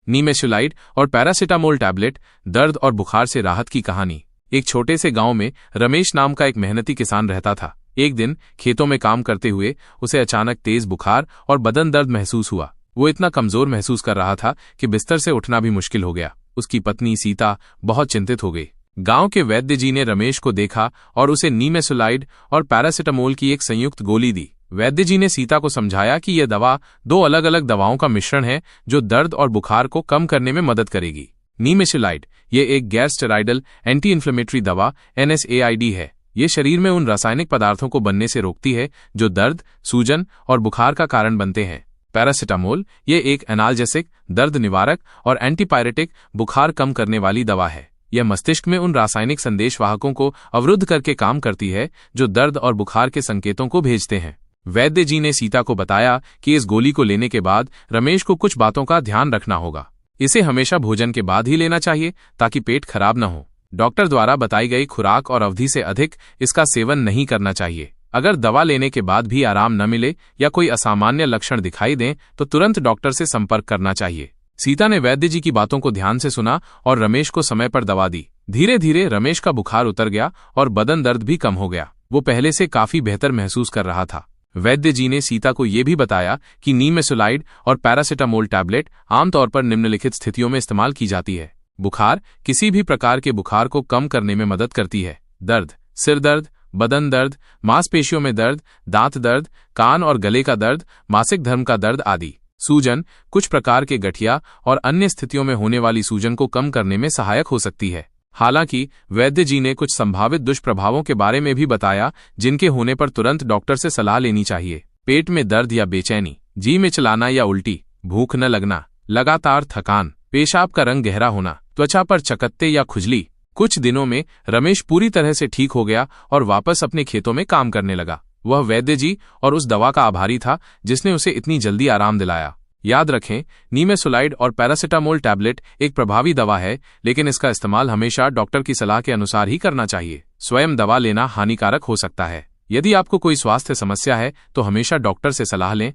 नीमेशुलाइड और paracetamol tablet, दर्द और बुखार से राहत की कहानी। एक छोटे से गांव में रमेश नाम का एक मेहनती किसान रहता था। एक दिन खेतों में काम करते हुए उसे अचानक तेज बुखार और बदन दर्द महसूस हुआ। वो इतना कमजोर महसूस कर रहा था कि बिस्तर से उठना भी मुश्किल हो गया। उसकी पत्नी सीता बहुत चिंतित हो गई। गांव के वैद्य जी ने रमेश को देखा और उसे नीमेशुलाइड और पैरासिटामोल की एक संयुक्त गोली दी। वैद्य जी ने सीता को समझाया कि यह दवा दो अलग अलग दवाओं का मिश्रण है जो दर्द और बुखार को कम करने में मदद करेगी। नीमेशुलाइड ये एक गैर स्टेरॉइडल एंटी इन्फ्लेमेटरी दवा NSAID है। ये शरीर में उन रासायनिक पदार्थों को बनने से रोकती है जो दर्द, सूजन और बुखार का कारण बनते हैं। पैरासिटामोल ये एक एनाल्जेसिक, दर्द निवारक और एंटीपायरेटिक, बुखार कम करने वाली दवा है। यह मस्तिष्क में उन रासायनिक संदेशवाहकों को अवरुद्ध करके काम करती है जो दर्द और बुखार के संकेतों को भेजते हैं। वैद्य जी ने सीता को बताया कि इस गोली को लेने के बाद रमेश को कुछ बातों का ध्यान रखना होगा। इसे हमेशा भोजन के बाद ही लेना चाहिए ताकि पेट खराब न हो। डॉक्टर द्वारा बताई गई खुराक और अवधि से अधिक इसका सेवन नहीं करना चाहिए। अगर दवा लेने के बाद भी आराम न मिले या कोई असामान्य लक्षण दिखाई दें तो तुरंत डॉक्टर से संपर्क करना चाहिए। सीता ने वैद्य जी की बातों को ध्यान से सुना और रमेश को समय पर दवा दी। धीरे धीरे रमेश का बुखार उतर गया और बदन दर्द भी कम हो गया। वो पहले से काफी बेहतर महसूस कर रहा था। वैद्य जी ने सीता को यह भी बताया कि नीमेशुलाइड और पैरासिटामोल टैबलेट आमतौर पर निम्नलिखित स्थितियों में इस्तेमाल की जाती है। बुखार, किसी भी प्रकार के बुखार को कम करने में मदद करती है। दर्द, सिर दर्द, बदन दर्द, मांसपेशियों में दर्द, दांत दर्द, कान और गले का दर्द, मासिक धर्म का दर्द आदि। सूजन, कुछ प्रकार के गठिया और अन्य स्थितियों में होने वाली सूजन को कम करने में सहायक हो सकती है। हालांकि वैद्य जी ने कुछ संभावित दुष्प्रभावों के बारे में भी बताया जिनके होने पर तुरंत डॉक्टर से सलाह लेनी चाहिए। पेट में दर्द या बेचैनी, जी में चलाना या उल्टी, भूख न लगना, लगातार थकान, पेशाब का रंग गहरा होना, त्वचा पर चकत्ते या खुजली। कुछ दिनों में रमेश पूरी तरह से ठीक हो गया और वापस अपने खेतों में काम करने लगा। वह वैद्य जी और उस दवा का आभारी था जिसने उसे इतनी जल्दी आराम दिलाया। याद रखें, नीमेशुलाइड और पैरासिटामोल टैबलेट एक प्रभावी दवा है, लेकिन इसका इस्तेमाल हमेशा डॉक्टर की सलाह के अनुसार ही करना चाहिए। स्वयं दवा लेना हानिकारक हो सकता है। यदि आपको कोई स्वास्थ्य समस्या है तो हमेशा डॉक्टर से सलाह लें।